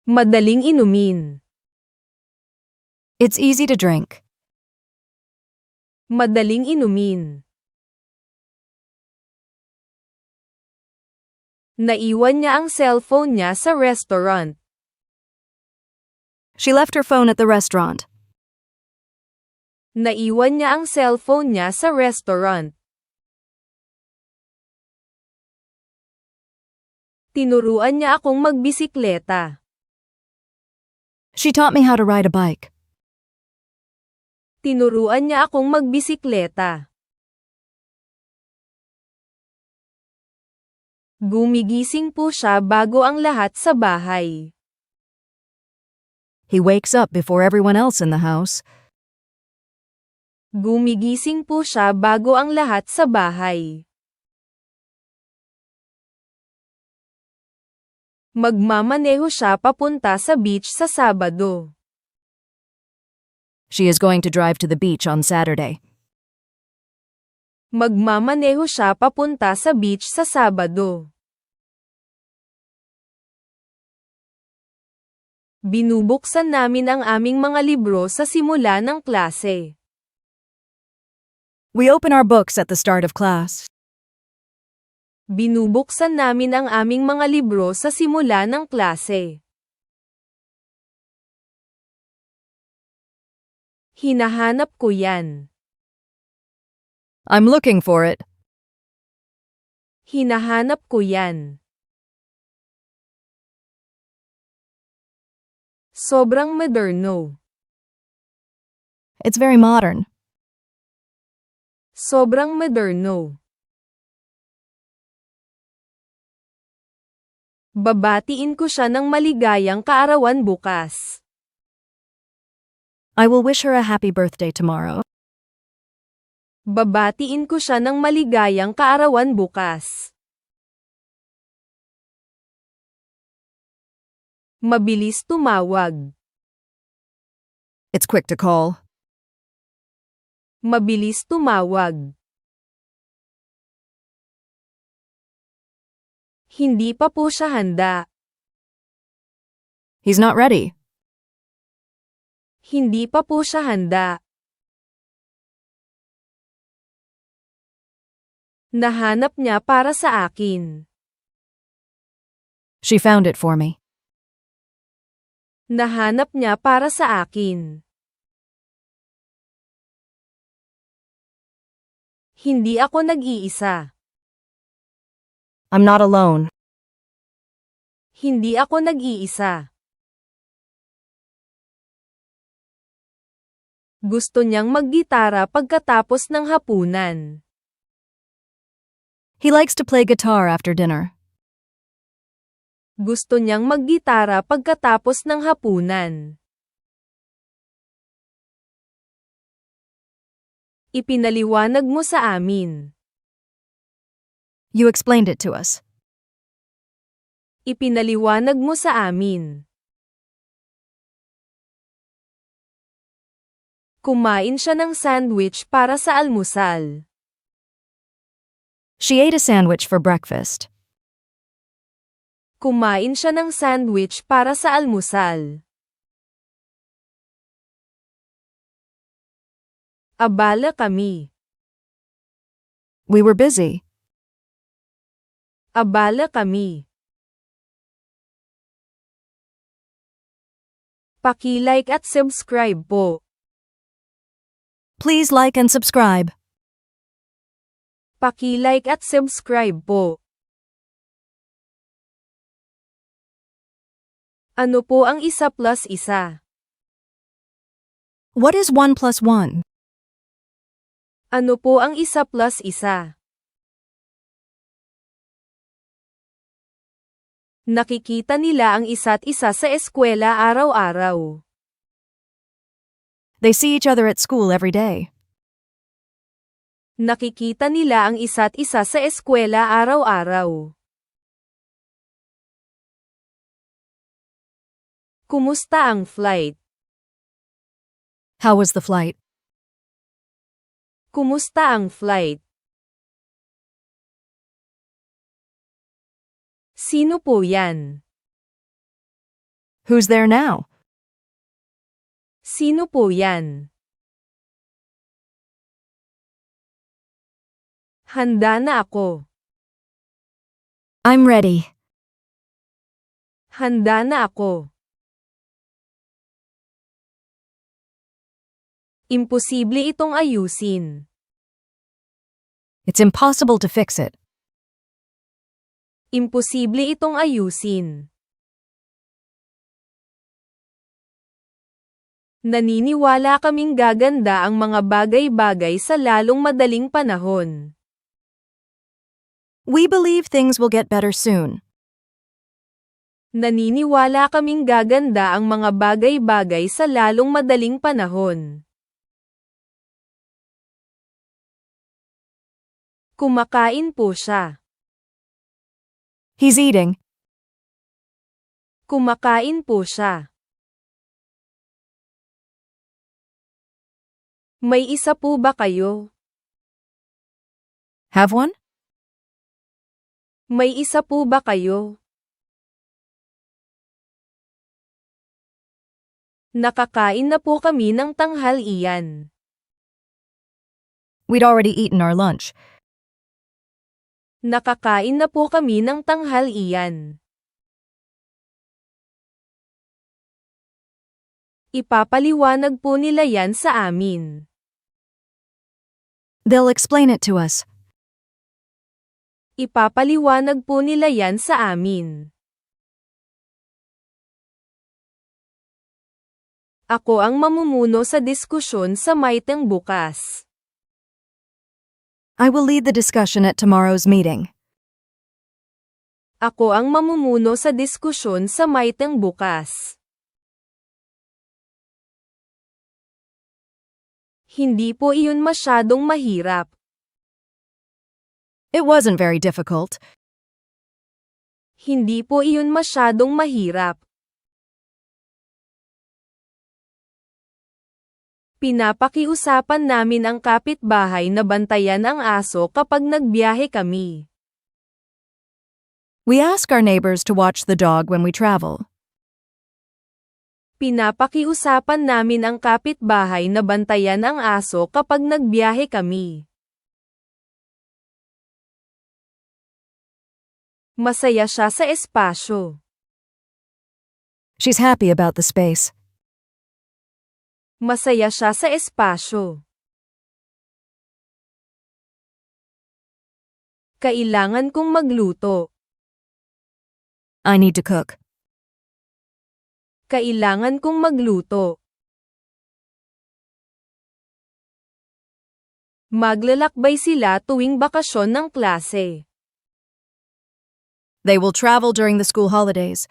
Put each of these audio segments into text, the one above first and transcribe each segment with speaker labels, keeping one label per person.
Speaker 1: Madaling inumin.
Speaker 2: It's easy to drink.
Speaker 1: Madaling inumin. Naiwan niya ang cellphone niya sa restaurant.
Speaker 2: She left her phone at the restaurant.
Speaker 1: Naiwan niya ang cellphone niya sa restaurant. Tinuruan niya akong magbisikleta.
Speaker 2: She taught me how to ride a bike.
Speaker 1: Tinuruan niya akong magbisikleta. Gumigising po siya bago ang lahat sa bahay.
Speaker 2: He wakes up before everyone else in the house.
Speaker 1: Gumigising po siya bago ang lahat sa bahay. Magmamaneho siya papunta sa beach sa Sabado.
Speaker 2: She is going to drive to the beach on Saturday.
Speaker 1: Magmamaneho siya papunta sa beach sa Sabado. Binubuksan namin ang aming mga libro sa simula ng klase.
Speaker 2: We open our books at the start of class.
Speaker 1: Binubuksan namin ang aming mga libro sa simula ng klase. Hinahanap ko yan.
Speaker 2: I'm looking for it.
Speaker 1: Hinahanap ko yan. Sobrang moderno.
Speaker 2: It's very modern.
Speaker 1: Sobrang moderno. Babatiin ko siya ng maligayang kaarawan bukas.
Speaker 2: I will wish her a happy birthday tomorrow.
Speaker 1: Babatiin ko siya ng maligayang kaarawan bukas. Mabilis tumawag.
Speaker 2: It's quick to call.
Speaker 1: Mabilis tumawag. Hindi pa po siya handa.
Speaker 2: He's not ready.
Speaker 1: Hindi pa po siya handa. Nahanap niya para sa akin.
Speaker 2: She found it for me.
Speaker 1: Nahanap niya para sa akin. Hindi ako nag-iisa.
Speaker 2: I'm not alone.
Speaker 1: Hindi ako nag-iisa. Gusto niyang maggitara pagkatapos ng hapunan.
Speaker 2: He likes to play guitar after dinner.
Speaker 1: Gusto niyang maggitara pagkatapos ng hapunan. Ipinaliwanag mo sa amin.
Speaker 2: You explained it to us.
Speaker 1: Ipinaliwanag mo sa amin. Kumain siya ng sandwich para sa almusal.
Speaker 2: She ate a sandwich for breakfast.
Speaker 1: Kumain siya ng sandwich para sa almusal. Abala kami.
Speaker 2: We were busy.
Speaker 1: Abala kami. Paki-like at subscribe po.
Speaker 2: Please like and subscribe.
Speaker 1: Paki-like at subscribe po. Ano po ang 1+1?
Speaker 2: What is 1 plus 1?
Speaker 1: Ano po ang 1+1? Nakikita nila ang isa't isa sa eskwela araw-araw.
Speaker 2: They see each other at school every day.
Speaker 1: Nakikita nila ang isa't isa sa eskwela araw-araw. Kumusta ang flight?
Speaker 2: How was the flight?
Speaker 1: Kumusta ang flight? Sino po yan?
Speaker 2: Who's there now?
Speaker 1: Sino po yan? Handa na ako.
Speaker 2: I'm ready.
Speaker 1: Handa na ako. Imposible itong ayusin.
Speaker 2: It's impossible to fix it.
Speaker 1: Imposible itong ayusin. Naniniwala kaming gaganda ang mga bagay-bagay sa lalong madaling panahon.
Speaker 2: We believe things will get better soon.
Speaker 1: Naniniwala kaming gaganda ang mga bagay-bagay sa lalong madaling panahon. Kumakain po siya.
Speaker 2: He's eating.
Speaker 1: Kumakain po siya. May isa po ba kayo?
Speaker 2: Have one?
Speaker 1: May isa po ba kayo? Nakakain na po kami ng tanghalian.
Speaker 2: We'd already eaten our lunch.
Speaker 1: Nakakain na po kami ng tanghalian. Ipapaliwanag po nila yan sa amin.
Speaker 2: They'll explain it to us.
Speaker 1: Ipapaliwanag po nila yan sa amin. Ako ang mamumuno sa diskusyon sa meeting bukas.
Speaker 2: I will lead the discussion at tomorrow's meeting.
Speaker 1: Ako ang mamumuno sa diskusyon sa meeting bukas. Hindi po iyon masyadong mahirap.
Speaker 2: It wasn't very difficult.
Speaker 1: Hindi po iyon masyadong mahirap. Pinapakiusapan namin ang kapitbahay na bantayan ang aso kapag nagbiyahe kami.
Speaker 2: We ask our neighbors to watch the dog when we travel.
Speaker 1: Pinapakiusapan namin ang kapitbahay na bantayan ang aso kapag nagbiyahe kami. Masaya siya sa espasyo.
Speaker 2: She's happy about the space.
Speaker 1: Masaya siya sa espasyo. Kailangan kong magluto.
Speaker 2: I need to cook.
Speaker 1: Kailangan kong magluto. Maglalakbay sila tuwing bakasyon ng klase.
Speaker 2: They will travel during the school holidays.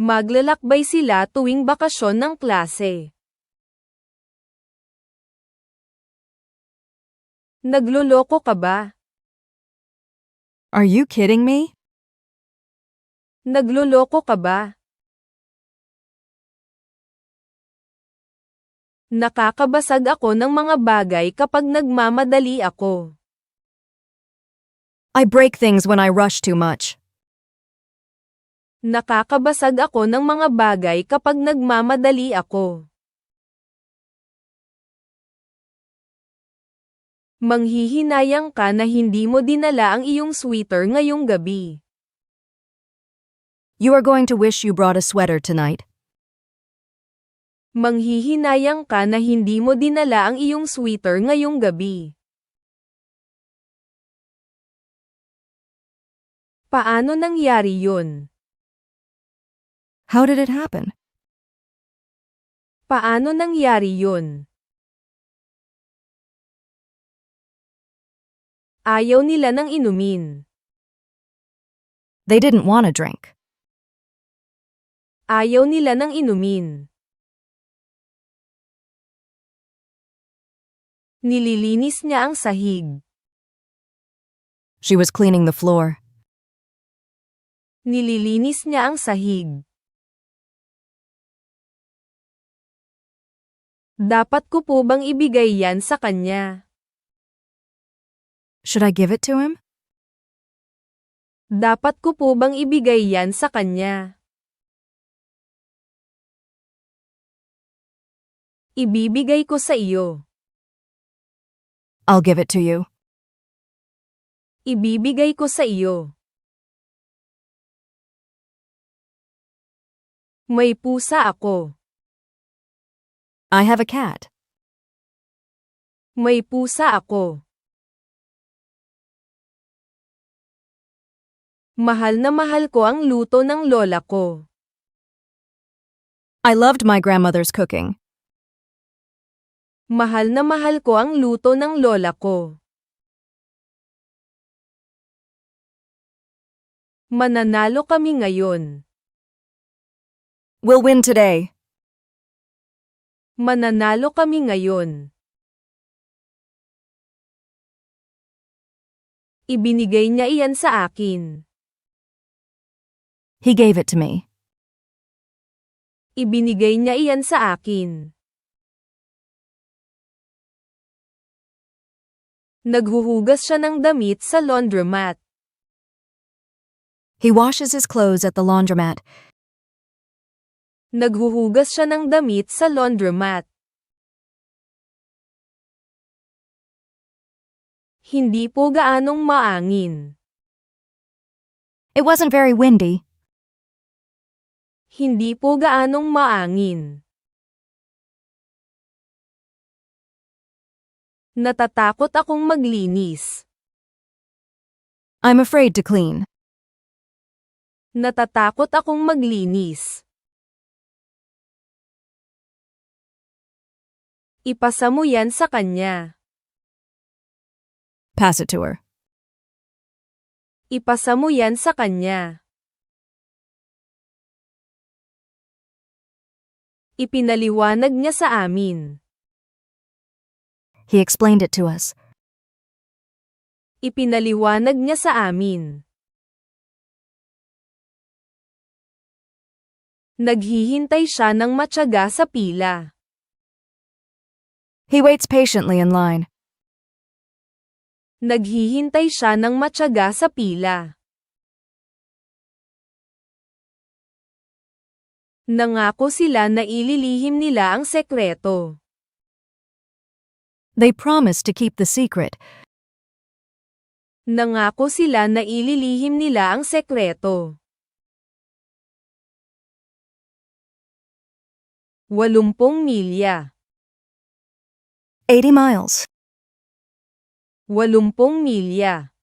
Speaker 1: Maglalakbay sila tuwing bakasyon ng klase. Nagloloko ka ba?
Speaker 2: Are you kidding me?
Speaker 1: Nagloloko ka ba? Nakakabasag ako ng mga bagay kapag nagmamadali ako.
Speaker 2: I break things when I rush too much.
Speaker 1: Nakakabasag ako ng mga bagay kapag nagmamadali ako. Manghihinayang ka na hindi mo dinala ang iyong sweater ngayong gabi.
Speaker 2: You are going to wish you brought a sweater tonight.
Speaker 1: Manghihinayang ka na hindi mo dinala ang iyong sweater ngayong gabi. Paano nangyari yun?
Speaker 2: How did it happen?
Speaker 1: Paano nangyari yun? Ayaw nila ng inumin.
Speaker 2: They didn't want a drink.
Speaker 1: Ayaw nila ng inumin. Nililinis niya ang sahig.
Speaker 2: She was cleaning the floor.
Speaker 1: Nililinis niya ang sahig. Dapat ko po bang ibigay yan sa kanya?
Speaker 2: Should I give it to him?
Speaker 1: Dapat ko po bang ibigay yan sa kanya? Ibibigay ko sa iyo.
Speaker 2: I'll give it to you.
Speaker 1: Ibibigay ko sa iyo. May pusa ako.
Speaker 2: I have a cat.
Speaker 1: May pusa ako. Mahal na mahal ko ang luto ng lola ko.
Speaker 2: I loved my grandmother's cooking.
Speaker 1: Mahal na mahal ko ang luto ng lola ko. Mananalo kami ngayon.
Speaker 2: We'll win today.
Speaker 1: Mananalo kami ngayon. Ibinigay niya iyan sa akin.
Speaker 2: He gave it to me.
Speaker 1: Ibinigay niya iyan sa akin. Naghuhugas siya ng damit sa laundromat.
Speaker 2: He washes his clothes at the laundromat.
Speaker 1: Naghuhugas siya ng damit sa laundromat. Hindi po gaanong maangin.
Speaker 2: It wasn't very windy.
Speaker 1: Hindi po gaanong maangin. Natatakot akong maglinis.
Speaker 2: I'm afraid to clean.
Speaker 1: Natatakot akong maglinis. Ipasa mo yan sa kanya.
Speaker 2: Pass it to her.
Speaker 1: Ipasa mo yan sa kanya. Ipinaliwanag niya sa amin.
Speaker 2: He explained it to us.
Speaker 1: Ipinaliwanag niya sa amin. Naghihintay siya ng matyaga sa pila.
Speaker 2: He waits patiently in line.
Speaker 1: Naghihintay siya ng matyaga sa pila. Nangako sila na ililihim nila ang sekreto.
Speaker 2: They promised to keep the secret.
Speaker 1: Nangako sila na ililihim nila ang sekreto. 80 milya.
Speaker 2: 80 miles.
Speaker 1: 80 milya.